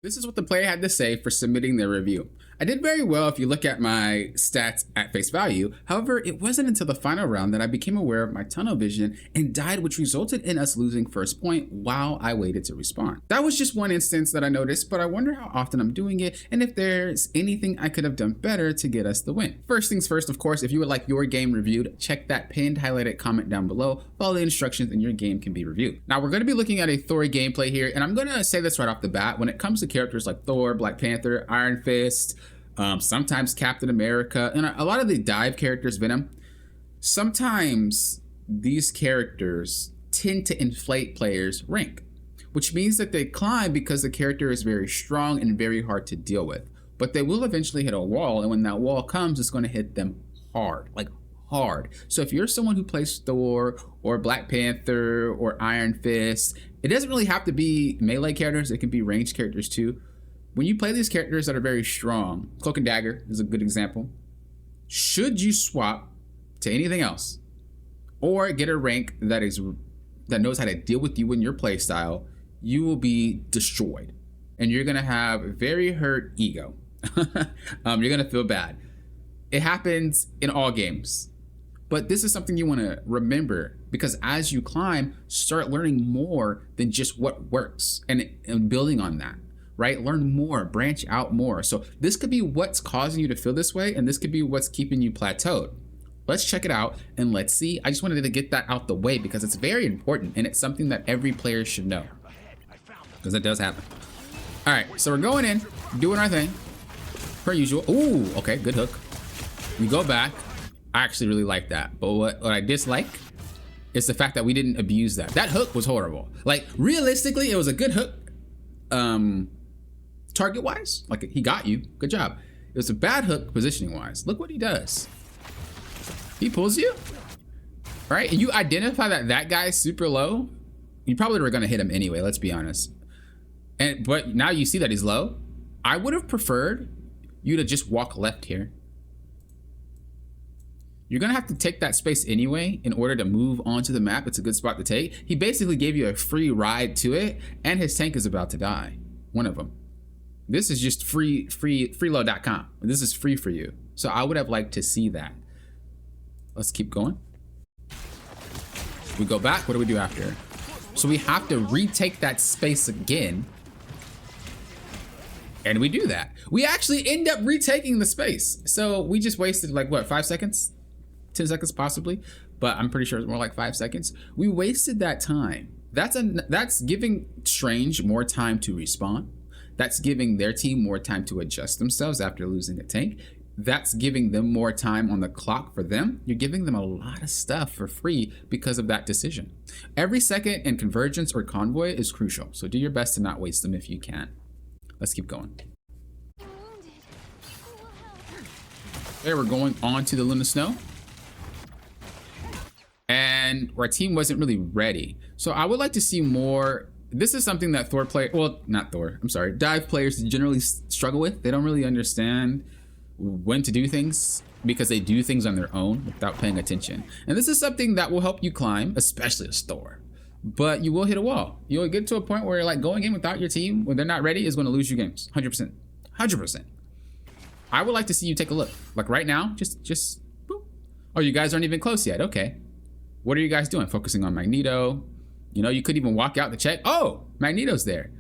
This is what the player had to say for submitting their review. I did very well if you look at my stats at face value. However, it wasn't until the final round that I became aware of my tunnel vision and died, which resulted in us losing first point while I waited to respawn. That was just one instance that I noticed, but I wonder how often I'm doing it and if there's anything I could have done better to get us the win. First things first, of course, if you would like your game reviewed, check that pinned highlighted comment down below. Follow the instructions and your game can be reviewed. Now we're going to be looking at a Thor gameplay here, and I'm going to say this right off the bat. When it comes to characters like Thor, Black Panther, Iron Fist, sometimes Captain America, and a lot of the dive characters, Venom, sometimes these characters tend to inflate players' rank, which means that they climb because the character is very strong and very hard to deal with. But they will eventually hit a wall, and when that wall comes, it's going to hit them hard, like hard. So if you're someone who plays Thor or Black Panther or Iron Fist, it doesn't really have to be melee characters, it can be ranged characters too. When you play these characters that are very strong, Cloak and Dagger is a good example. Should you swap to anything else or get a rank that knows how to deal with you in your play style, you will be destroyed and you're gonna have very hurt ego. You're gonna feel bad. It happens in all games, but this is something you want to remember, because as you climb, start learning more than just what works and building on that. Right? Learn more, branch out more. So this could be what's causing you to feel this way, and this could be what's keeping you plateaued. Let's check it out and let's see. I just wanted to get that out the way because it's very important and it's something that every player should know, because it does happen. All right, so we're going in, doing our thing, per usual. Ooh, okay, good hook. We go back. I actually really like that, but what I dislike is the fact that we didn't abuse that. That hook was horrible. Like, realistically, it was a good hook. Target wise, like, he got you, good job. It was a bad hook positioning wise. Look what he does. He pulls you, right? And you identify that that guy's super low. You probably were gonna hit him anyway, let's be honest. But now you see that he's low. I would have preferred you to just walk left here. You're gonna have to take that space anyway in order to move onto the map. It's a good spot to take. He basically gave you a free ride to it, and his tank is about to die, one of them. This is just freeload.com. This is free for you. So I would have liked to see that. Let's keep going. We go back, what do we do after? So we have to retake that space again. And we do that. We actually end up retaking the space. So we just wasted like what, 5 seconds? 10 seconds possibly, but I'm pretty sure it's more like 5 seconds. We wasted that time. That's giving Strange more time to respawn. That's giving their team more time to adjust themselves after losing a tank. That's giving them more time on the clock for them. You're giving them a lot of stuff for free because of that decision. Every second in convergence or convoy is crucial, so do your best to not waste them if you can. Let's keep going. There, we're going on to the Luna Snow. And our team wasn't really ready. So I would like to see more. This is something that Thor player, well, not Thor, I'm sorry, dive players generally struggle with. They don't really understand when to do things because they do things on their own without paying attention. And this is something that will help you climb, especially as Thor. But you will hit a wall. You'll get to a point where like going in without your team when they're not ready is going to lose you games. 100%. 100%. I would like to see you take a look. Like right now, just boop. Oh, you guys aren't even close yet. Okay. What are you guys doing? Focusing on Magneto. You know, you could even walk out to check. Oh, Magneto's there.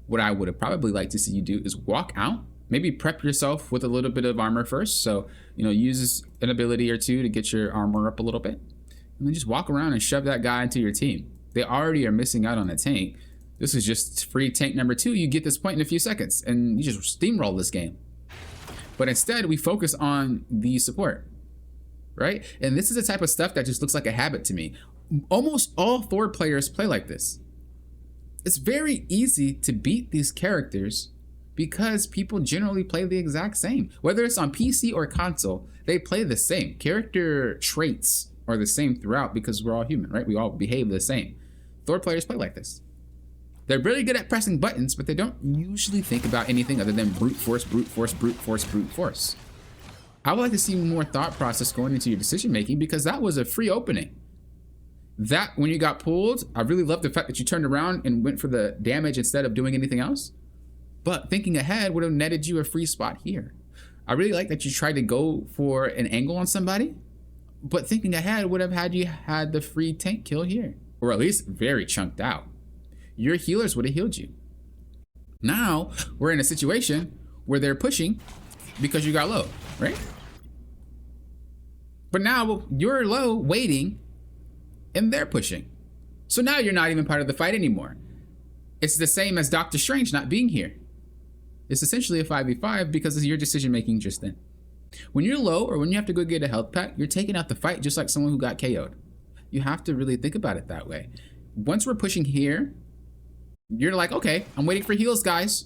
What I would have probably liked to see you do is walk out, maybe prep yourself with a little bit of armor first. So, you know, use an ability or two to get your armor up a little bit. And then just walk around and shove that guy into your team. They already are missing out on a tank. This is just free tank number 2. You get this point in a few seconds and you just steamroll this game. But instead, we focus on the support, right? And this is the type of stuff that just looks like a habit to me. Almost all Thor players play like this. It's very easy to beat these characters because people generally play the exact same. Whether it's on PC or console, they play the same. Character traits are the same throughout because we're all human, right? We all behave the same. Thor players play like this. They're really good at pressing buttons, but they don't usually think about anything other than brute force, brute force, brute force, brute force. I would like to see more thought process going into your decision making because that was a free opening. That, when you got pulled, I really love the fact that you turned around and went for the damage instead of doing anything else. But thinking ahead would have netted you a free spot here. I really like that you tried to go for an angle on somebody, but thinking ahead would have had you had the free tank kill here, or at least very chunked out. Your healers would have healed you. Now we're in a situation where they're pushing because you got low, right? But now you're low waiting and they're pushing. So now you're not even part of the fight anymore. It's the same as Doctor Strange not being here. It's essentially a 5v5 because of your decision making just then. When you're low or when you have to go get a health pack, you're taking out the fight just like someone who got KO'd. You have to really think about it that way. Once we're pushing here, you're like, okay, I'm waiting for heals, guys.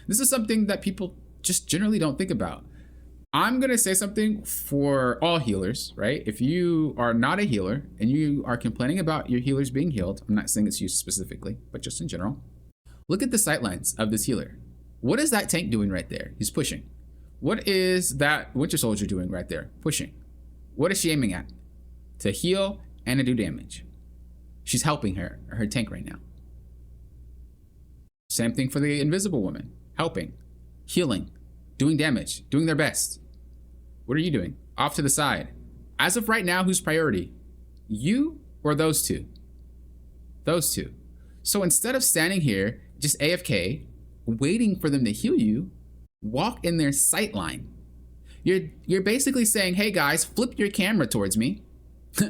This is something that people just generally don't think about. I'm gonna say something for all healers, right? If you are not a healer and you are complaining about your healers being healed, I'm not saying it's you specifically, but just in general, look at the sightlines of this healer. What is that tank doing right there? He's pushing. What is that Winter Soldier doing right there? Pushing. What is she aiming at? To heal and to do damage. She's helping her tank right now. Same thing for the Invisible Woman. Helping, healing, doing damage, doing their best. What are you doing? Off to the side. As of right now, who's priority? You or those two? Those two. So instead of standing here, just AFK, waiting for them to heal you, walk in their sight line. You're basically saying, hey guys, flip your camera towards me.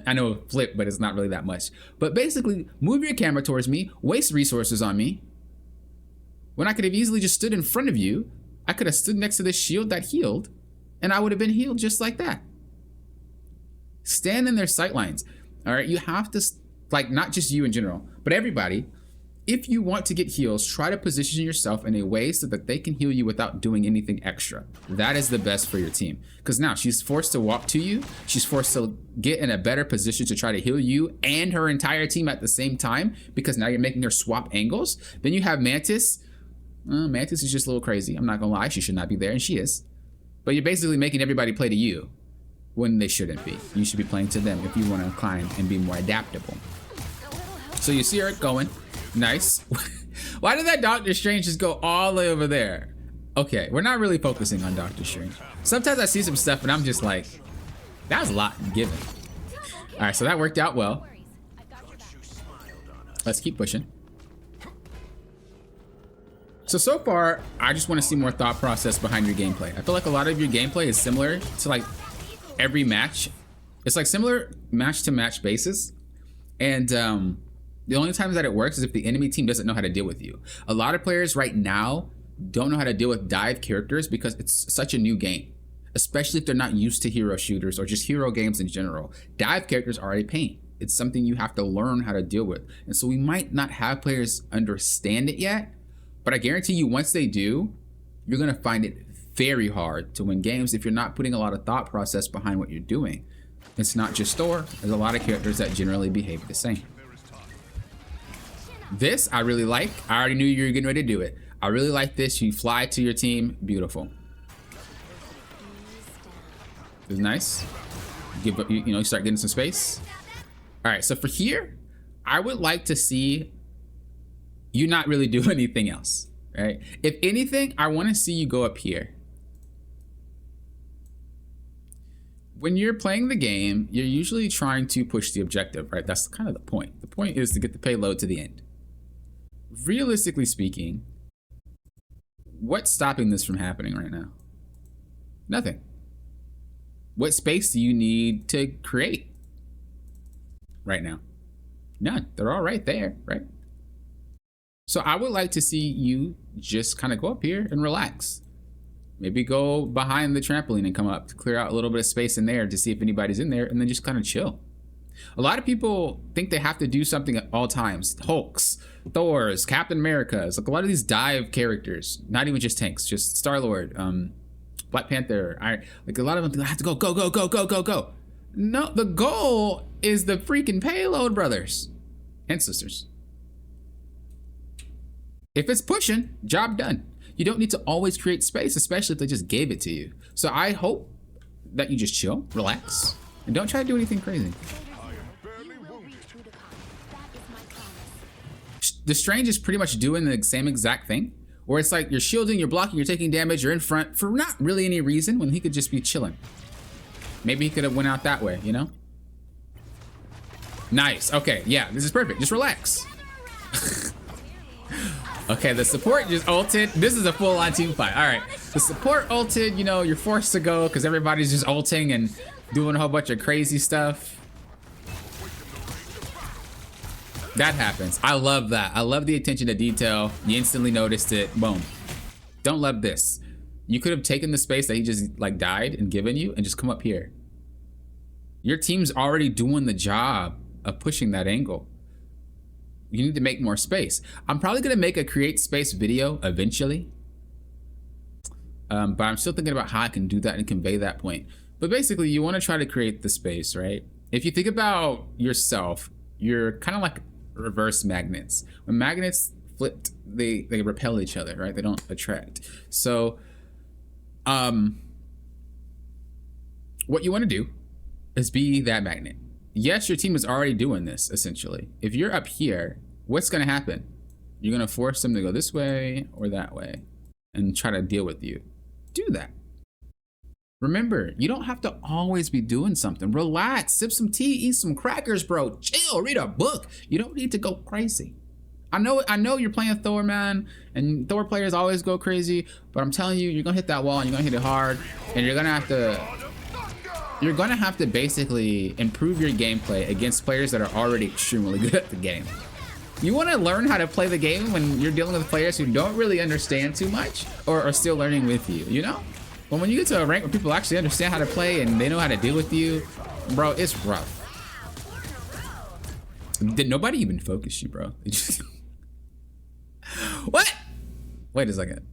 I know flip, but it's not really that much. But basically, move your camera towards me, waste resources on me. When I could have easily just stood in front of you, I could have stood next to this shield that healed, and I would have been healed just like that. Stand in their sight lines. All right, you have to, like, not just you in general, but everybody. If you want to get heals, try to position yourself in a way so that they can heal you without doing anything extra. That is the best for your team. Because now she's forced to walk to you. She's forced to get in a better position to try to heal you and her entire team at the same time, because now you're making her swap angles. Then you have Mantis. Mantis is just a little crazy. I'm not gonna lie, she should not be there, and she is. But you're basically making everybody play to you when they shouldn't be. You should be playing to them if you want to climb and be more adaptable. So you see her going. Nice. Why did that Doctor Strange just go all the way over there? Okay, we're not really focusing on Doctor Strange. Sometimes I see some stuff and I'm just like, that was a lot given. All right, so that worked out well. Let's keep pushing. So far, I just want to see more thought process behind your gameplay. I feel like a lot of your gameplay is similar to like every match. It's like similar match to match basis. And the only times that it works is if the enemy team doesn't know how to deal with you. A lot of players right now don't know how to deal with dive characters because it's such a new game, especially if they're not used to hero shooters or just hero games in general. Dive characters are a pain. It's something you have to learn how to deal with. And so we might not have players understand it yet, but I guarantee you once they do, you're gonna find it very hard to win games if you're not putting a lot of thought process behind what you're doing. It's not just Thor. There's a lot of characters that generally behave the same. This I really like. I already knew you were getting ready to do it. I really like this. You fly to your team. Beautiful. It's nice. You start getting some space. All right, so for here, I would like to see you not really do anything else, right? If anything, I want to see you go up here. When you're playing the game, you're usually trying to push the objective, right? That's kind of the point. The point is to get the payload to the end. Realistically speaking, what's stopping this from happening right now? Nothing. What space do you need to create right now? None. They're all right there, right? So I would like to see you just kind of go up here and relax. Maybe go behind the trampoline and come up to clear out a little bit of space in there to see if anybody's in there, and then just kind of chill. A lot of people think they have to do something at all times. Hulks, Thors, Captain Americas, like a lot of these dive characters, not even just tanks, just Star-Lord, Black Panther, like a lot of them have to go. No, the goal is the freaking payload, brothers and sisters. If it's pushing, job done. You don't need to always create space, especially if they just gave it to you. So I hope that you just chill, relax, and don't try to do anything crazy. The Strange is pretty much doing the same exact thing. Or it's like you're shielding, you're blocking, you're taking damage, you're in front for not really any reason when he could just be chilling. Maybe he could have went out that way, you know? Nice. Okay, yeah, this is perfect. Just relax. Okay, the support just ulted. This is a full-on team fight. All right, the support ulted. You know, you're forced to go because everybody's just ulting and doing a whole bunch of crazy stuff. That happens. I love that. I love the attention to detail. You instantly noticed it. Boom. Don't love this. You could have taken the space that he just like died and given you and just come up here. Your team's already doing the job of pushing that angle. You need to make more space. I'm probably gonna make a create space video eventually. But I'm still thinking about how I can do that and convey that point. But basically you wanna try to create the space, right? If you think about yourself, you're kind of like reverse magnets. When magnets flipped, they repel each other, right? They don't attract. So what you wanna do is be that magnet. Yes, your team is already doing this, essentially. If you're up here, what's gonna happen? You're gonna force them to go this way or that way and try to deal with you. Do that. Remember, you don't have to always be doing something. Relax, sip some tea, eat some crackers, bro. Chill, read a book. You don't need to go crazy. I know you're playing Thor, man, and Thor players always go crazy, but I'm telling you, you're gonna hit that wall and you're gonna hit it hard, and you're gonna have to basically improve your gameplay against players that are already extremely good at the game. You want to learn how to play the game when you're dealing with players who don't really understand too much or are still learning with you, you know? But when you get to a rank where people actually understand how to play and they know how to deal with you, bro, it's rough. Did nobody even focus you, bro? What? Wait a second.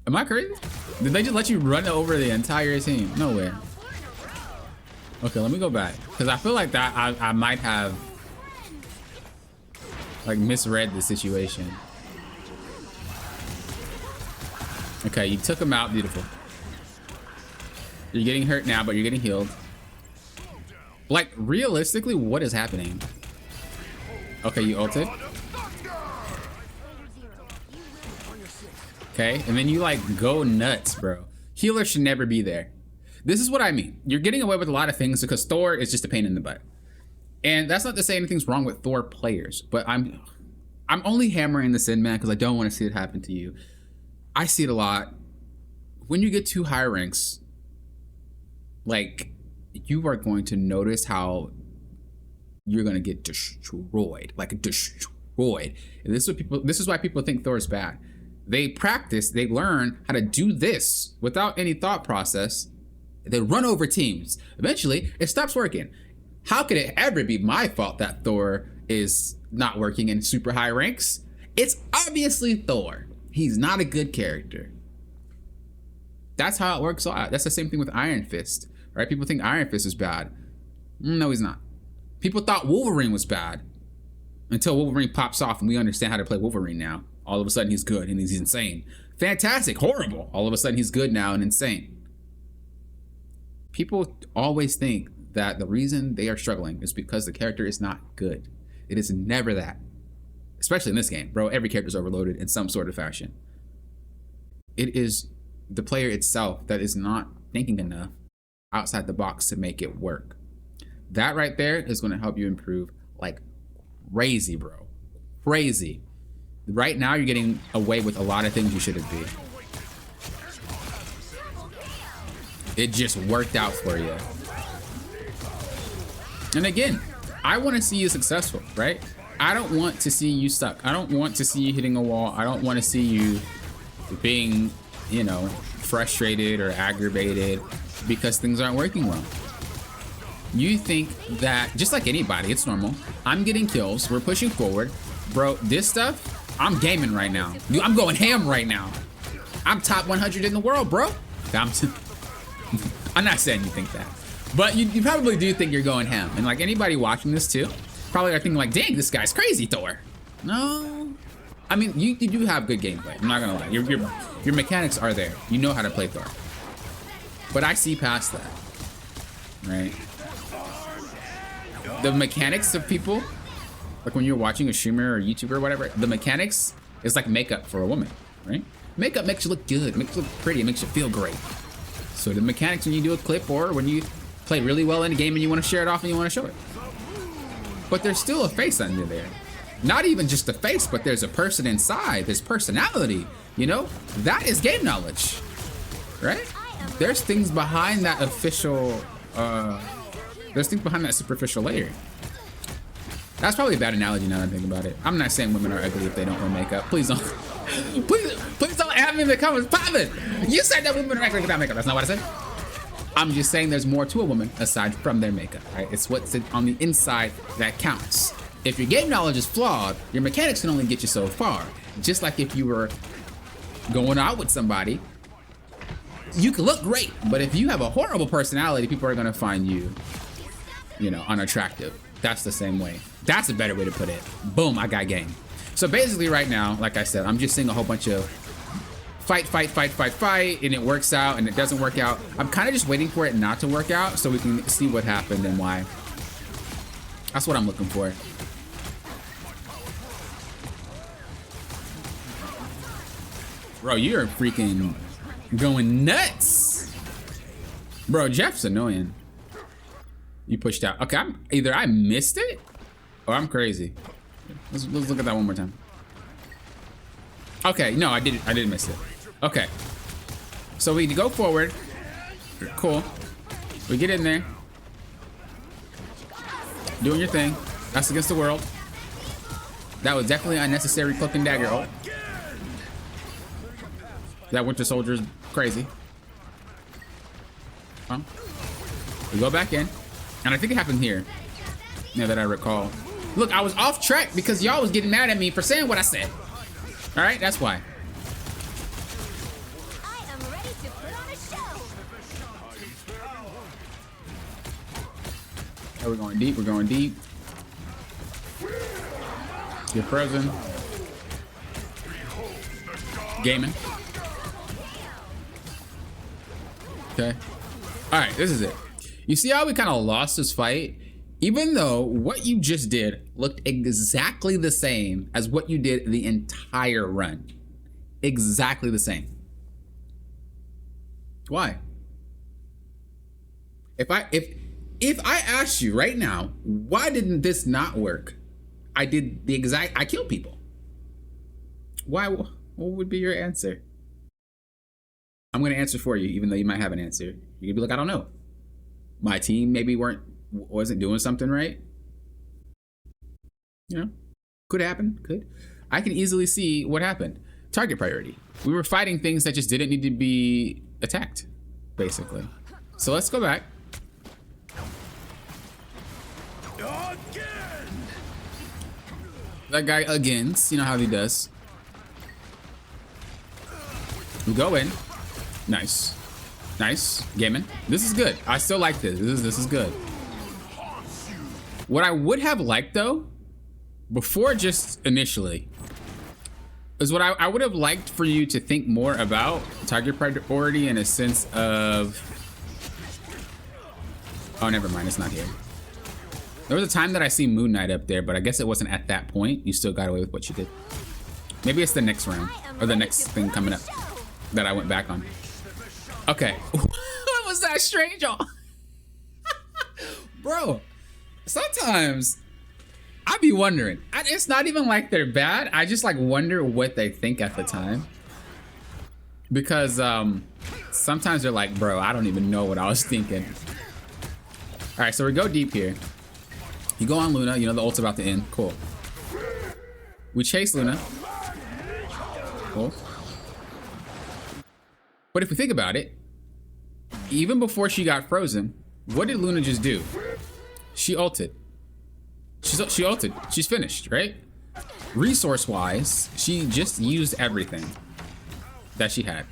Am I crazy? Did they just let you run over the entire team? No way. Okay, let me go back. Because I feel like that I might have like misread the situation. Okay, you took him out. Beautiful. You're getting hurt now, but you're getting healed. Like, realistically, what is happening? Okay, you ulted. Okay, and then you like go nuts, bro. Healer should never be there. This is what I mean. You're getting away with a lot of things because Thor is just a pain in the butt. And that's not to say anything's wrong with Thor players, but I'm only hammering this in, man, because I don't want to see it happen to you. I see it a lot. When you get too high ranks, like, you are going to notice how you're going to get destroyed, like destroyed. And this is why people think Thor is bad. They practice, they learn how to do this without any thought process. They run over teams. Eventually, it stops working. How could it ever be my fault that Thor is not working in super high ranks? It's obviously Thor. He's not a good character. That's how it works out. That's the same thing with Iron Fist, right? People think Iron Fist is bad. No, he's not. People thought Wolverine was bad until Wolverine pops off and we understand how to play Wolverine now. All of a sudden he's good and he's insane. Fantastic, horrible. All of a sudden he's good now and insane. People always think that the reason they are struggling is because the character is not good. It is never that. Especially in this game, bro. Every character is overloaded in some sort of fashion. It is the player itself that is not thinking enough outside the box to make it work. That right there is going to help you improve like crazy, bro. Crazy. Right now, you're getting away with a lot of things you shouldn't be. It just worked out for you. And again, I want to see you successful, right? I don't want to see you stuck. I don't want to see you hitting a wall. I don't want to see you being, you know, frustrated or aggravated because things aren't working well. You think that, just like anybody, it's normal. I'm getting kills. We're pushing forward. Bro, this stuff, I'm gaming right now. Dude, I'm going ham right now. I'm top 100 in the world, bro. I'm not saying you think that, but you probably do think you're going ham. And like anybody watching this too, probably are thinking like, dang, this guy's crazy, Thor. No, I mean, you do have good gameplay. I'm not gonna lie. Your mechanics are there. You know how to play Thor. But I see past that, right? The mechanics of people, like when you're watching a streamer or YouTuber or whatever, the mechanics It's like makeup for a woman, right? Makeup makes you look good, makes you look pretty, it makes you feel great. So the mechanics when you do a clip or when you play really well in a game and you want to share it off and you want to show it. But there's still a face under there. Not even just a face, but there's a person inside, there's personality, you know? That is game knowledge, right? There's things behind that official, there's things behind that superficial layer. That's probably a bad analogy now that I think about it. I'm not saying women are ugly if they don't wear makeup. Please don't. Please don't add me in the comments. Pop it! You said that women are ugly without makeup. That's not what I said. I'm just saying there's more to a woman aside from their makeup, right? It's what's on the inside that counts. If your game knowledge is flawed, your mechanics can only get you so far. Just like if you were going out with somebody, you can look great, but if you have a horrible personality, people are gonna find you, you know, unattractive. That's the same way. That's a better way to put it. Boom, I got game. So basically right now, like I said, I'm just seeing a whole bunch of fight, and it works out and it doesn't work out. I'm kind of just waiting for it not to work out so we can see what happened and why. That's what I'm looking for. Bro, you're freaking going nuts. Bro, Jeff's annoying. You pushed out. Okay, either I missed it or I'm crazy. Let's look at that one more time. Okay, no, I didn't miss it. Okay. So we go forward. Cool. We get in there. Doing your thing. That's against the world. That was definitely unnecessary cloak and dagger. Oh. That Winter Soldier's crazy. Huh? We go back in. And I think it happened here. Now that I recall. Look, I was off track because y'all was getting mad at me for saying what I said. All right, that's why. I am ready to put on a show. Oh, we're going deep. We're going deep. Get frozen. Gaming. Okay. All right, this is it. You see how we kind of lost this fight? Even though what you just did looked exactly the same as what you did the entire run. Exactly the same. Why? If I asked you right now, why didn't this not work? I killed people. Why? What would be your answer? I'm gonna answer for you, even though you might have an answer. You could be like, I don't know. My team maybe wasn't doing something right. You know, could happen, could. I can easily see what happened. Target priority. We were fighting things that just didn't need to be attacked, basically. So let's go back. That guy again, you know how he does. We go in. Nice. Nice. Gaming. This is good. I still like this. This is good. What I would have liked though, before just initially, is what I would have liked for you to think more about target priority in a sense of, oh, never mind, it's not here. There was a time that I see Moon Knight up there, but I guess it wasn't at that point. You still got away with what you did. Maybe it's the next round or the next thing coming up that I went back on. Okay. What was that, stranger? Bro, sometimes I be wondering. It's not even like they're bad. I just like wonder what they think at the time. Because sometimes they're like, bro, I don't even know what I was thinking. All right, so we go deep here. You go on Luna, you know the ult's about to end. Cool. We chase Luna. Cool. But if we think about it, even before she got frozen, what did Luna just do? She ulted. She ulted. She's finished, right? Resource-wise, she just used everything that she had.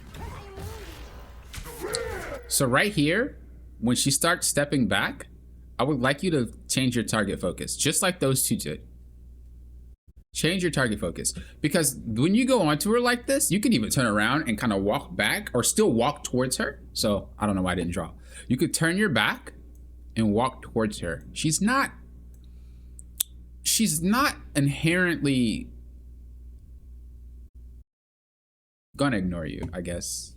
So right here, when she starts stepping back, I would like you to change your target focus, just like those two did. Change your target focus, because when you go onto her like this, you can even turn around and kind of walk back or still walk towards her. So I don't know why I didn't draw. You could turn your back and walk towards her. She's not inherently Gonna ignore you, I guess.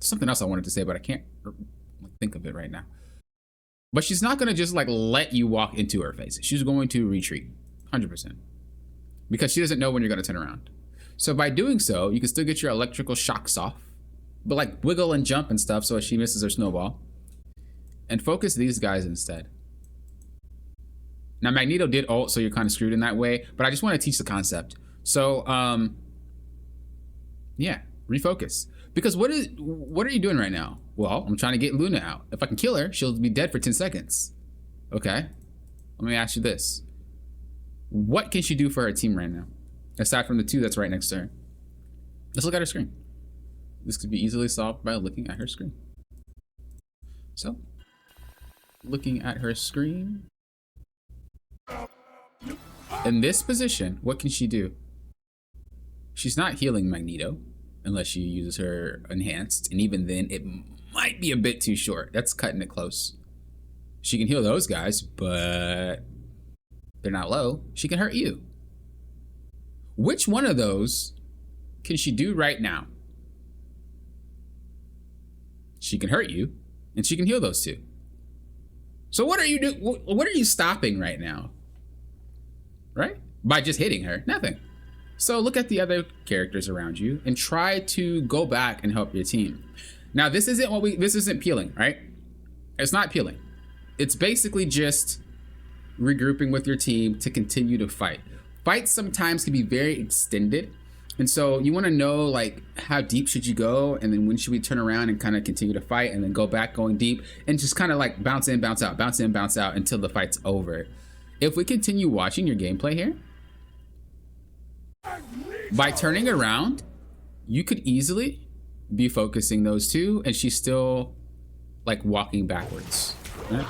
Something else I wanted to say, but I can't think of it right now. But she's not gonna just like let you walk into her face. She's going to retreat, 100%, because she doesn't know when you're gonna turn around. So by doing so, you can still get your electrical shocks off, but like wiggle and jump and stuff so she misses her snowball. And focus these guys instead. Now Magneto did ult, so you're kind of screwed in that way, but I just want to teach the concept. So yeah, refocus. Because what are you doing right now? Well, I'm trying to get Luna out. If I can kill her, she'll be dead for 10 seconds. Okay? Let me ask you this. What can she do for her team right now? Aside from the 2 that's right next to her. Let's look at her screen. This could be easily solved by looking at her screen. So, looking at her screen. In this position, what can she do? She's not healing Magneto unless she uses her enhanced, and even then it might be a bit too short. That's cutting it close. She can heal those guys, but they're not low. She can hurt you. Which one of those can she do right now? She can hurt you, and she can heal those 2. So what are you doing? What are you stopping right now? Right? By just hitting her? Nothing. So look at the other characters around you and try to go back and help your team. Now this isn't peeling, right? It's not peeling. It's basically just regrouping with your team to continue to fight. Fights sometimes can be very extended. And so you want to know like how deep should you go, and then when should we turn around and kind of continue to fight, and then go back going deep and just kind of like bounce in, bounce out, bounce in, bounce out until the fight's over. If we continue watching your gameplay here, by turning around, you could easily be focusing those 2 and she's still like walking backwards. Right?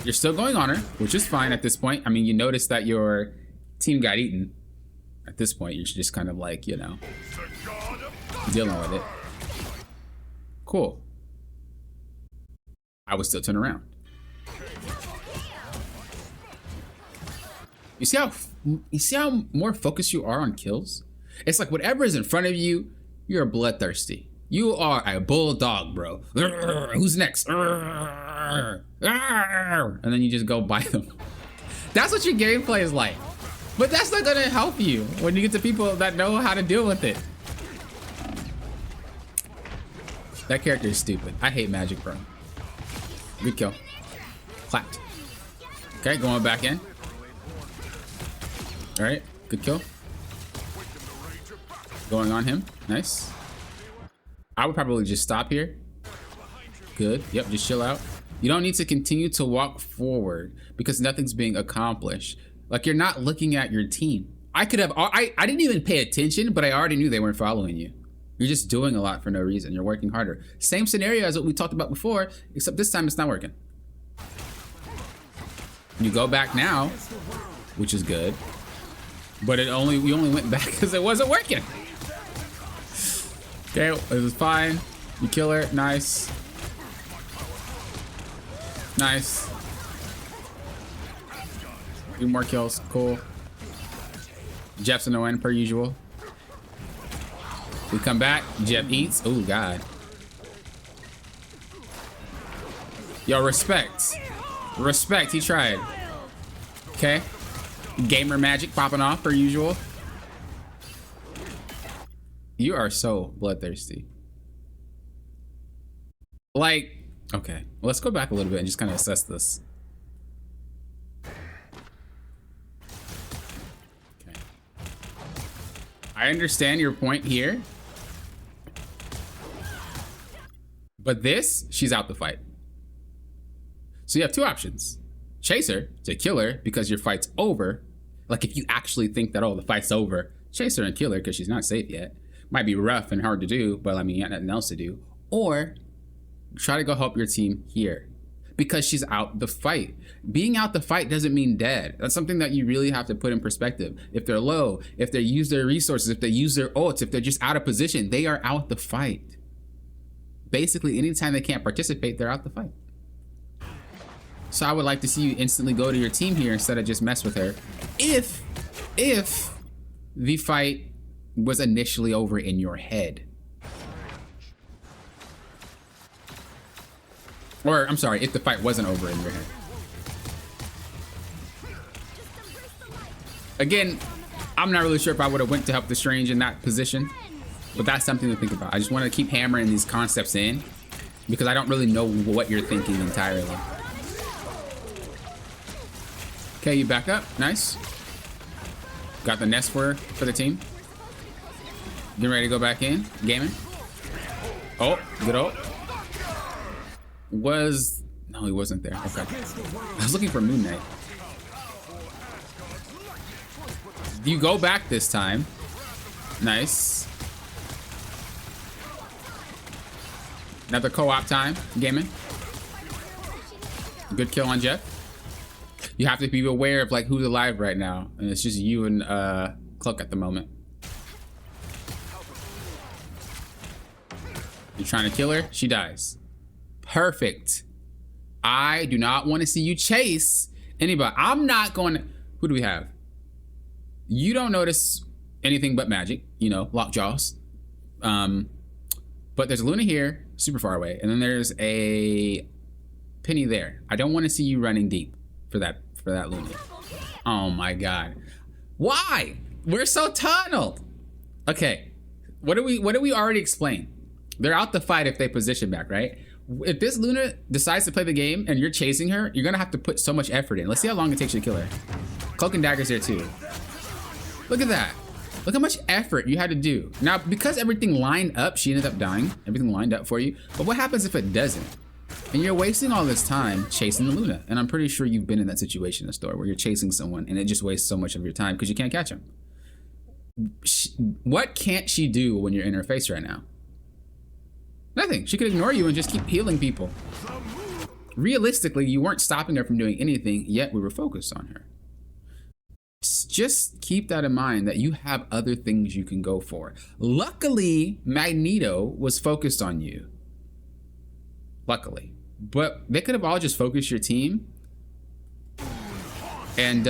You're still going on her, which is fine at this point. I mean, you notice that your team got eaten. At this point, you're just kind of like, you know, dealing with it. Cool. I would still turn around. You see how more focused you are on kills? It's like whatever is in front of you, you're bloodthirsty. You are a bulldog, bro. Who's next? And then you just go by them. That's what your gameplay is like. But that's not gonna help you when you get to people that know how to deal with it. That character is stupid. I hate magic, bro. Good kill. Clapped. Okay, going back in. All right, good kill. Going on him, nice. I would probably just stop here. Good, yep, just chill out. You don't need to continue to walk forward because nothing's being accomplished. Like you're not looking at your team. I didn't even pay attention, but I already knew they weren't following you. You're just doing a lot for no reason. You're working harder. Same scenario as what we talked about before, except this time it's not working. You go back now, which is good. But we only went back because it wasn't working. Okay, it was fine. You kill her, nice. Nice. 2 more kills, cool. Jeff's an ON per usual. We come back, Jeff eats. Oh God. Yo, respect. Respect, he tried. Okay. Gamer magic popping off per usual. You are so bloodthirsty. Like, okay, let's go back a little bit and just kind of assess this. Okay. I understand your point here. But this, she's out the fight. So you have 2 options. Chase her to kill her because your fight's over. Like if you actually think that, oh, the fight's over, chase her and kill her because she's not safe yet. Might be rough and hard to do, but I mean, you got nothing else to do. Or try to go help your team here because she's out the fight. Being out the fight doesn't mean dead. That's something that you really have to put in perspective. If they're low, if they use their resources, if they use their ults, if they're just out of position, they are out the fight. Basically, anytime they can't participate, they're out the fight. So I would like to see you instantly go to your team here instead of just mess with her. If the fight was initially over in your head. Or, I'm sorry, if the fight wasn't over in your head. Again, I'm not really sure if I would have went to help the Strange in that position, but that's something to think about. I just want to keep hammering these concepts in because I don't really know what you're thinking entirely. Okay, you back up. Nice. Got the nest for the team. Getting ready to go back in. Gaming. Oh, good ult. No, he wasn't there. Okay. I was looking for Moon Knight. You go back this time. Nice. Another co-op time. Gaming. Good kill on Jeff. You have to be aware of like who's alive right now. And it's just you and Cloak at the moment. You're trying to kill her. She dies. Perfect. I do not want to see you chase anybody. I'm not going to... Who do we have? You don't notice anything but magic. You know, lockjaws. But there's a Luna here, super far away. And then there's a Penny there. I don't want to see you running deep for that Luna. Oh my god. Why? We're so tunneled. Okay. What do we already explain? They're out the fight if they position back, right? If this Luna decides to play the game and you're chasing her, you're gonna have to put so much effort in. Let's see how long it takes you to kill her. Cloak and Dagger's there too. Look at that. Look how much effort you had to do. Now, because everything lined up, she ended up dying. Everything lined up for you. But what happens if it doesn't? And you're wasting all this time chasing the Luna. And I'm pretty sure you've been in that situation in the store where you're chasing someone and it just wastes so much of your time because you can't catch them. What can't she do when you're in her face right now? Nothing. She could ignore you and just keep healing people. Realistically, you weren't stopping her from doing anything, yet we were focused on her. Just keep that in mind that you have other things you can go for. Luckily, Magneto was focused on you. Luckily. But they could have all just focused your team. And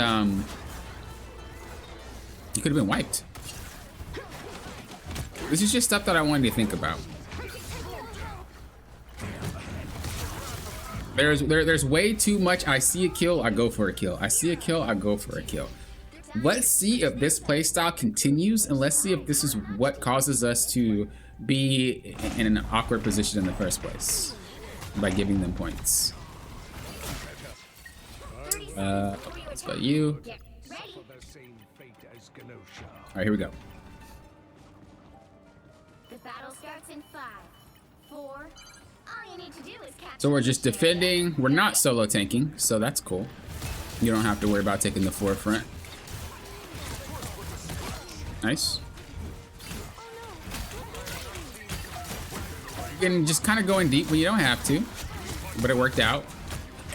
you could have been wiped. This is just stuff that I wanted to think about. There's way too much. I see a kill, I go for a kill. I see a kill, I go for a kill. Let's see if this playstyle continues, and let's see if this is what causes us to be in an awkward position in the first place by giving them points. Let's go you. All right, here we go. The battle starts in 5, 4. All you need to do is catch. So we're just defending. We're not solo tanking, so that's cool. You don't have to worry about taking the forefront. Nice. And just kind of going deep when you don't have to, but it worked out.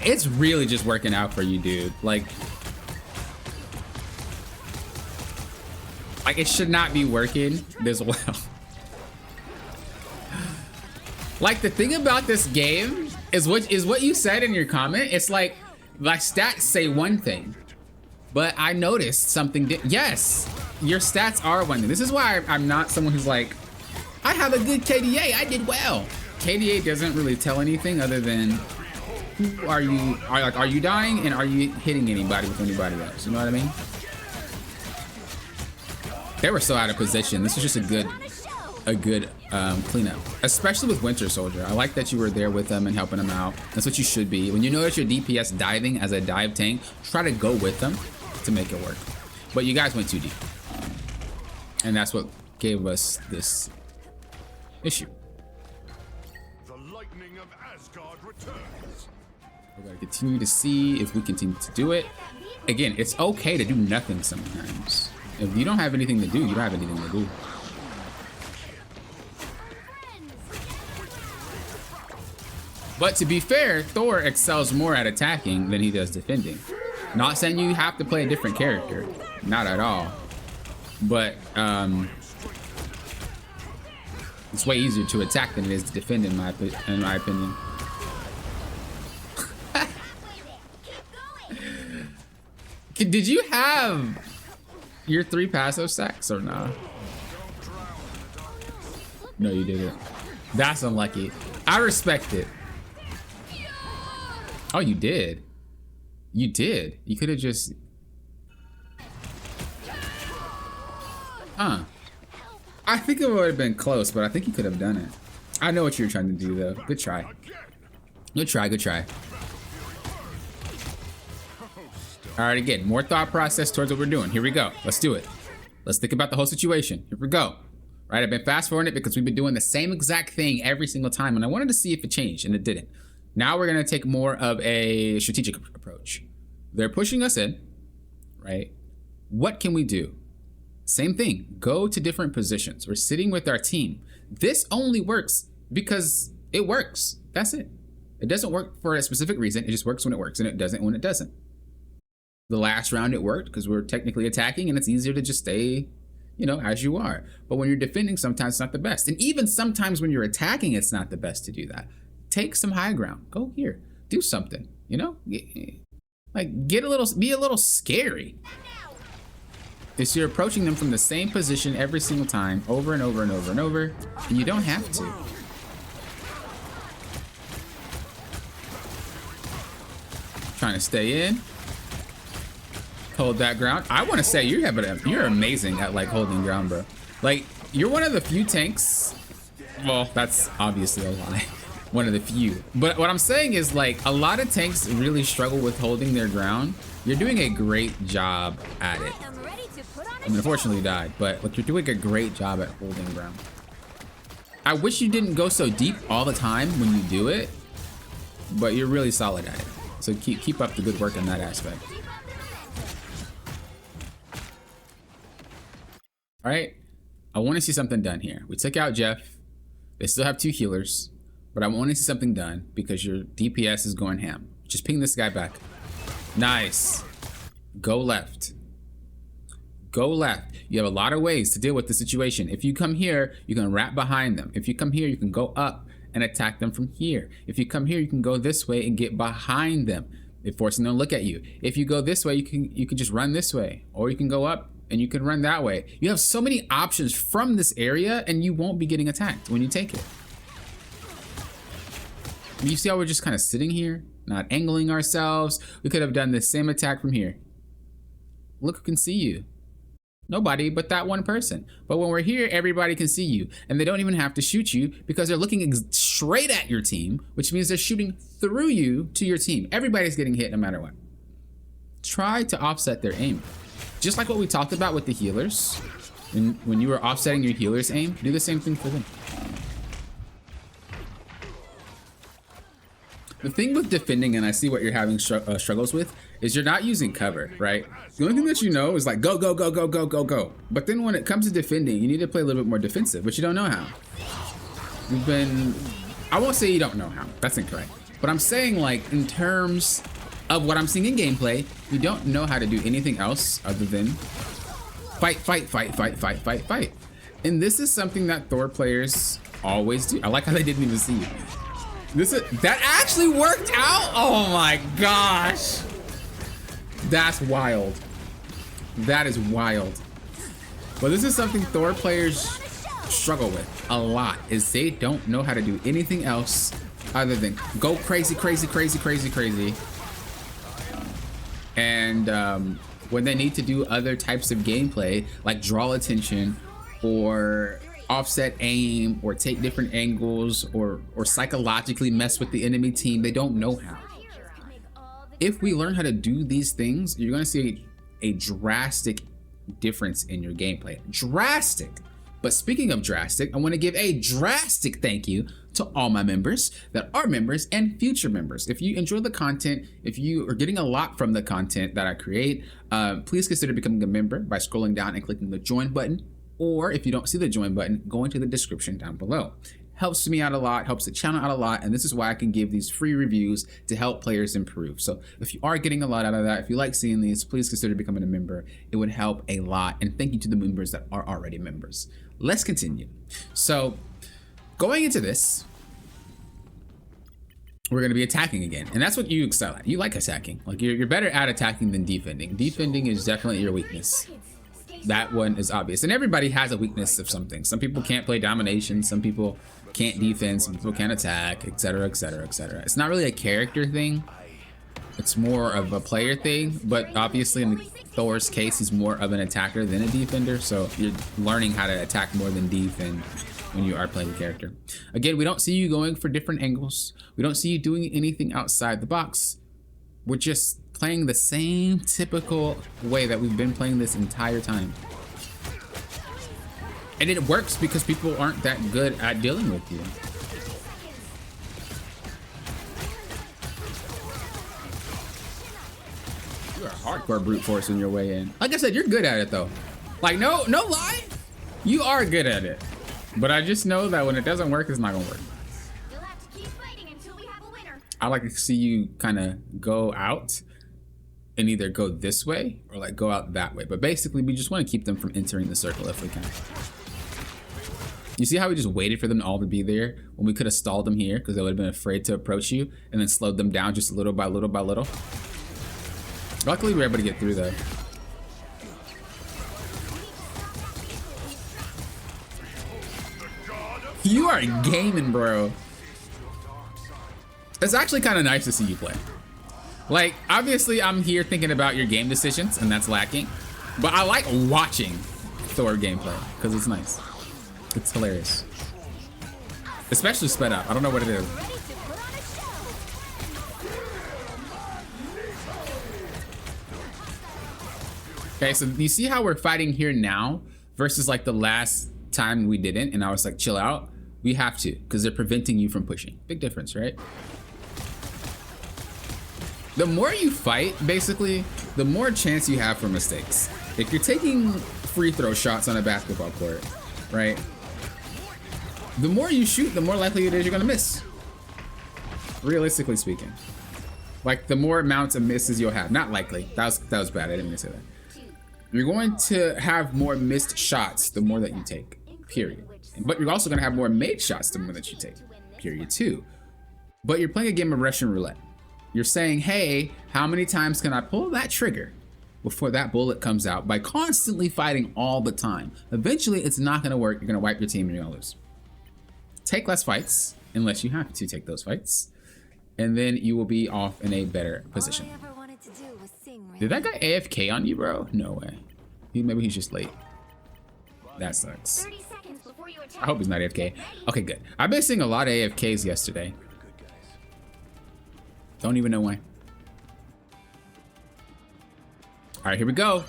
It's really just working out for you, dude. Like it should not be working this well. Like the thing about this game is what you said in your comment. It's like my stats say one thing, but I noticed something. Yes, your stats are one thing. This is why I'm not someone who's like, I have a good KDA, I did well. KDA doesn't really tell anything other than who are you, are you dying and are you hitting anybody with anybody else? You know what I mean? They were so out of position. This was just a good cleanup, especially with Winter Soldier. I like that you were there with them and helping them out. That's what you should be. When you notice your DPS diving as a dive tank, try to go with them to make it work. But you guys went too deep. And that's what gave us this issue. The lightning of Asgard returns. We're gonna continue to see if we continue to do it. Again, it's okay to do nothing sometimes. If you don't have anything to do, you don't have anything to do. But to be fair, Thor excels more at attacking than he does defending. Not saying you have to play a different character, not at all. But it's way easier to attack than it is to defend, in my opinion. Did you have your 3 passive stacks or nah? No, you didn't. That's unlucky. I respect it. Oh, you did. You did. You could have just... Huh. I think it would have been close, but I think you could have done it. I know what you were trying to do, though. Good try. Good try, good try. All right, again, more thought process towards what we're doing. Here we go. Let's do it. Let's think about the whole situation. Here we go. Right, I've been fast forwarding it because we've been doing the same exact thing every single time, and I wanted to see if it changed, and it didn't. Now we're gonna take more of a strategic approach. They're pushing us in, right? What can we do? Same thing, go to different positions. We're sitting with our team. This only works because it works. That's it. It doesn't work for a specific reason. It just works when it works, and it doesn't when it doesn't. The last round it worked because we're technically attacking, and it's easier to just stay, you know, as you are. But when you're defending, sometimes it's not the best. And even sometimes when you're attacking, it's not the best to do that. Take some high ground. Go here. Do something, you know? Like, be a little scary. Is you're approaching them from the same position every single time, over and over and over and over, and you don't have to. Trying to stay in. Hold that ground. I want to say you're amazing at like holding ground, bro. Like, you're one of the few tanks. Well, that's obviously a lie. One of the few. But what I'm saying is, like, a lot of tanks really struggle with holding their ground. You're doing a great job at it. I mean, unfortunately you died, but like, you're doing a great job at holding ground. I wish you didn't go so deep all the time when you do it, but you're really solid at it. So keep up the good work in that aspect. All right, I want to see something done here. We took out Jeff. They still have 2 healers, but I want to see something done because your DPS is going ham. Just ping this guy back. Nice. Go left. Go left. You have a lot of ways to deal with the situation. If you come here, you can wrap behind them. If you come here, you can go up and attack them from here. If you come here, you can go this way and get behind them, forcing them to look at you. If you go this way, you can just run this way, or you can go up and you can run that way. You have so many options from this area, and you won't be getting attacked when you take it. You see how we're just kind of sitting here, not angling ourselves? We could have done the same attack from here. Look who can see you. Nobody but that one person. But when we're here, everybody can see you, and they don't even have to shoot you because they're looking straight at your team, which means they're shooting through you to your team. Everybody's getting hit no matter what. Try to offset their aim. Just like what we talked about with the healers. When you were offsetting your healer's aim, do the same thing for them. The thing with defending, and I see what you're having struggles with, is you're not using cover, right? The only thing that you know is like go, go, go, go, go, go, go. But then when it comes to defending, you need to play a little bit more defensive, but you don't know how. I won't say you don't know how, that's incorrect. But I'm saying, like, in terms of what I'm seeing in gameplay, you don't know how to do anything else other than fight, fight, fight, fight, fight, fight, fight. And this is something that Thor players always do. I like how they didn't even see you. That actually worked out. Oh my gosh. That's wild. That is wild. But this is something Thor players struggle with a lot, is they don't know how to do anything else other than go crazy, crazy, crazy, crazy, crazy. And when they need to do other types of gameplay, like draw attention or offset aim or take different angles or psychologically mess with the enemy team, they don't know how. If we learn how to do these things, you're going to see a drastic difference in your gameplay. Drastic. But speaking of drastic, I want to give a drastic thank you to all my members that are members and future members. If you enjoy the content, if you are getting a lot from the content that I create, please consider becoming a member by scrolling down and clicking the join button. Or if you don't see the join button, go into the description down below. Helps me out a lot, helps the channel out a lot, and this is why I can give these free reviews to help players improve. So if you are getting a lot out of that, if you like seeing these, please consider becoming a member. It would help a lot, and thank you to the members that are already members. Let's continue. So going into this, we're going to be attacking again, and that's what you excel at. You like attacking. Like, you're better at attacking than defending. Defending is definitely your weakness. That one is obvious. And everybody has a weakness of something. Some people can't play domination. Some people can't defend. Some people can't attack, etc., etc., etc. It's not really a character thing. It's more of a player thing. But obviously in Thor's case, he's more of an attacker than a defender. So you're learning how to attack more than defend when you are playing the character. Again, we don't see you going for different angles. We don't see you doing anything outside the box. We're just playing the same typical way that we've been playing this entire time. And it works because people aren't that good at dealing with you. You're a hardcore brute forcing your way in. Like I said, you're good at it though. Like no lie, you are good at it. But I just know that when it doesn't work, it's not gonna work. You'll have to keep fighting until we have a winner. I like to see you kind of go out and either go this way or like go out that way. But basically, we just want to keep them from entering the circle if we can. You see how we just waited for them all to be there when we could have stalled them here because they would have been afraid to approach you and then slowed them down just little by little by little. Luckily, we were able to get through though. You are gaming, bro. It's actually kind of nice to see you play. Like, obviously, I'm here thinking about your game decisions, and that's lacking. But I like watching Thor gameplay, because it's nice. It's hilarious. Especially sped up. I don't know what it is. Okay, so you see how we're fighting here now versus like the last time we didn't, and I was like, chill out. We have to, because they're preventing you from pushing. Big difference, right? The more you fight, basically, the more chance you have for mistakes. If you're taking free throw shots on a basketball court, right? The more you shoot, the more likely it is you're gonna miss. Realistically speaking. Like, the more amounts of misses you'll have. Not likely. That was bad. I didn't mean to say that. You're going to have more missed shots the more that you take. Period. But you're also gonna have more made shots the more that you take. Period too. But you're playing a game of Russian roulette. You're saying, hey, how many times can I pull that trigger before that bullet comes out by constantly fighting all the time? Eventually, it's not gonna work. You're gonna wipe your team and you're gonna lose. Take less fights, unless you have to take those fights, and then you will be off in a better position. Did that guy AFK on you, bro? No way. Maybe he's just late. That sucks. 30 seconds before you attack. I hope he's not AFK. Okay, good. I've been seeing a lot of AFKs yesterday. Don't even know why. All right, here we go.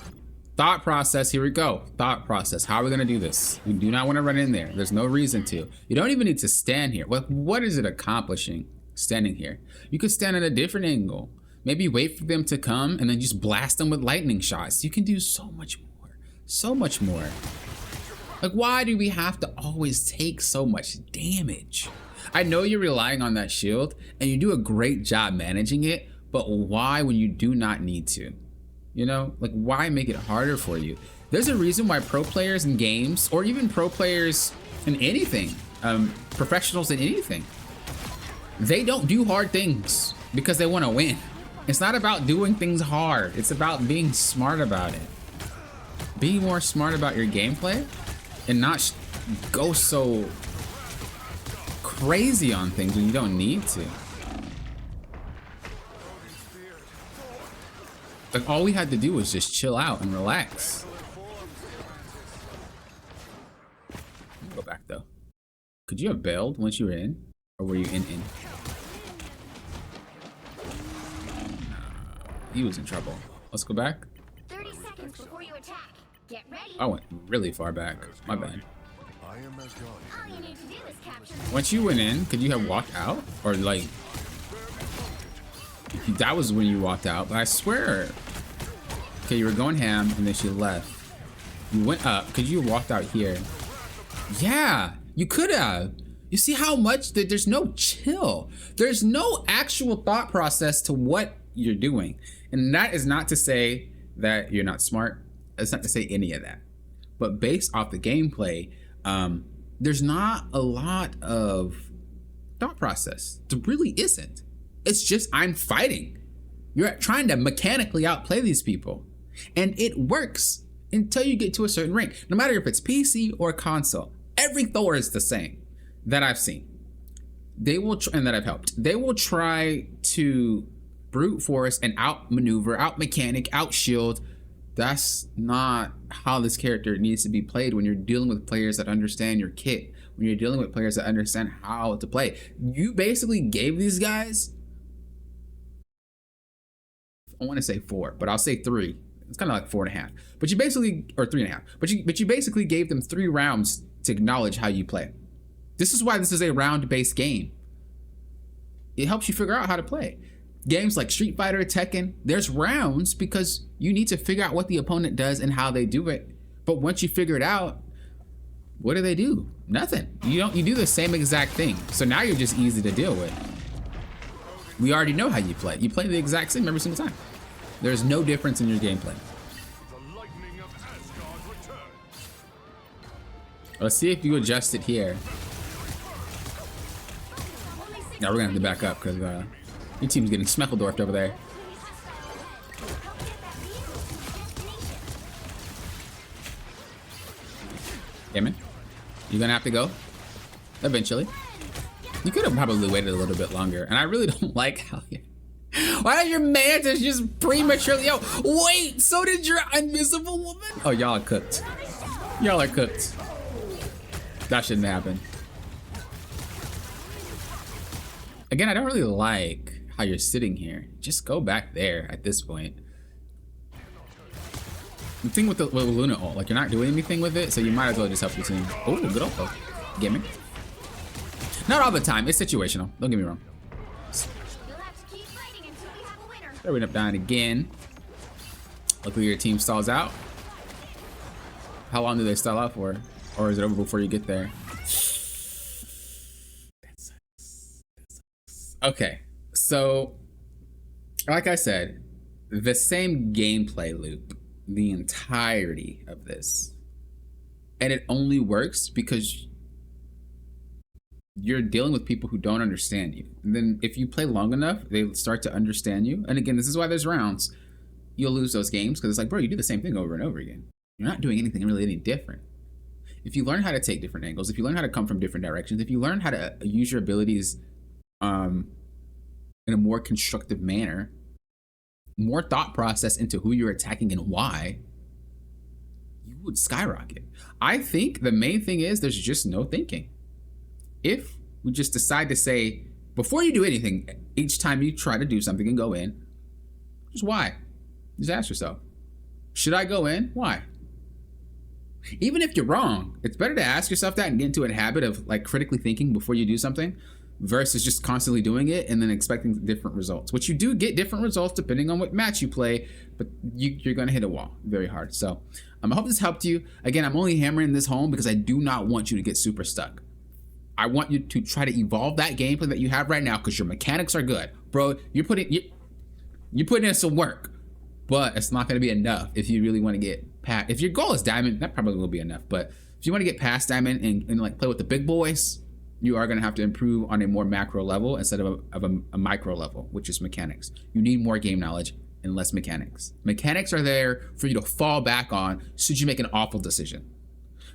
Thought process, here we go. Thought process, how are we gonna do this? We do not wanna run in there. There's no reason to. You don't even need to stand here. What is it accomplishing standing here? You could stand at a different angle. Maybe wait for them to come and then just blast them with lightning shots. You can do so much more, so much more. Like, why do we have to always take so much damage? I know you're relying on that shield and you do a great job managing it, but why when you do not need to? You know, like, why make it harder for you? There's a reason why pro players in games, or even pro players in anything, professionals in anything, they don't do hard things because they want to win. It's not about doing things hard. It's about being smart about it. Be more smart about your gameplay and not go so crazy on things when you don't need to. Like, all we had to do was just chill out and relax. Go back though. Could you have bailed once you were in? Or were you in? He was in trouble. Let's go back. 30 seconds before you attack. Get ready. I went really far back. My bad. I am as God. All you need to do is capture. Once you went in, could you have walked out? Or like, that was when you walked out, but I swear. Okay, you were going ham and then she left. You went up. Could you have walked out here? Yeah, you could have. You see how much that there's no chill. There's no actual thought process to what you're doing. And that is not to say that you're not smart. It's not to say any of that. But based off the gameplay, there's not a lot of thought process. There really isn't. It's just, I'm fighting. You're trying to mechanically outplay these people. And it works. until you get to a certain rank. No matter if it's PC or console, every Thor is the same that I've seen. They will, and that I've helped. They will try to brute force and outmaneuver, outmechanic, outshield. That's not how this character needs to be played when you're dealing with players that understand your kit, when you're dealing with players that understand how to play. You basically gave these guys, I want to say 4, but I'll say 3. It's kind of like 4.5. But you basically, or 3.5. But you basically gave them 3 rounds to acknowledge how you play. This is why this is a round-based game. It helps you figure out how to play. Games like Street Fighter, Tekken, there's rounds because you need to figure out what the opponent does and how they do it. But once you figure it out, what do they do? Nothing. You do the same exact thing. So now you're just easy to deal with. We already know how you play. You play the exact same every single time. There's no difference in your gameplay. The lightning of Asgard returns. Let's see if you adjust it here. Now we're gonna have to back up because your team's getting Smeckledorfed over there. Yeah, man. You're gonna have to go eventually. You could have probably waited a little bit longer, and I really don't like how you. Why did your mantis just prematurely? Yo, wait. So did your invisible woman? Oh, y'all are cooked. Y'all are cooked. That shouldn't happen. Again, I don't really like how you're sitting here. Just go back there at this point. The thing with the Luna ult, like you're not doing anything with it, so you might as well just help your team. Oh, good ult. Get me. Not all the time. It's situational. Don't get me wrong. You'll have to keep fighting until we have a winner. They're end up dying again. Luckily, your team stalls out. How long do they stall out for? Or is it over before you get there? That sucks. Okay, so like I said, the same gameplay loop the entirety of this. And it only works because you're dealing with people who don't understand you. And then if you play long enough, they start to understand you. And again, this is why there's rounds. You'll lose those games because it's like, bro, you do the same thing over and over again. You're not doing anything really any different. If you learn how to take different angles, if you learn how to come from different directions, if you learn how to use your abilities in a more constructive manner, more thought process into who you're attacking and why, you would skyrocket. I think the main thing is there's just no thinking. If we just decide to say, before you do anything, each time you try to do something and go in, just why? Just ask yourself, should I go in? Why? Even if you're wrong, it's better to ask yourself that and get into a habit of like critically thinking before you do something versus just constantly doing it and then expecting different results, which you do get different results depending on what match you play, but you're going to hit a wall very hard. So I hope this helped you. Again, I'm only hammering this home because I do not want you to get super stuck. I want you to try to evolve that gameplay that you have right now because your mechanics are good. Bro, you're putting in some work, but it's not going to be enough if you really want to get past. If your goal is diamond, that probably will be enough. But if you want to get past diamond and like play with the big boys, you are going to have to improve on a more macro level instead of a micro level, which is mechanics. You need more game knowledge and less mechanics. Mechanics are there for you to fall back on should you make an awful decision.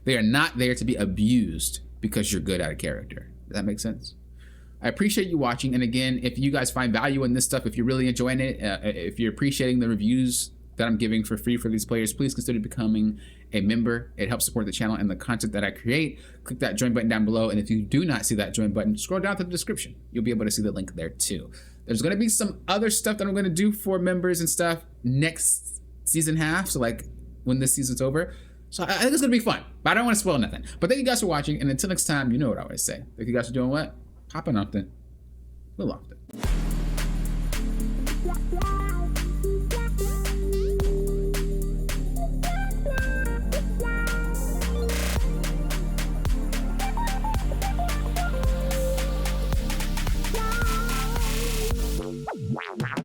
They are not there to be abused because you're good at a character. Does that make sense? I appreciate you watching. And again, if you guys find value in this stuff, if you're really enjoying it, if you're appreciating the reviews that I'm giving for free for these players, please consider becoming a member. It helps support the channel and the content that I create. Click that join button down below. And if you do not see that join button, scroll down to the description. You'll be able to see the link there too. There's going to be some other stuff that I'm going to do for members and stuff next season half. So like when this season's over. So I think it's going to be fun, but I don't want to spoil nothing. But thank you guys for watching. And until next time, you know what I always say. Thank you guys for doing what? Popping often. Little often.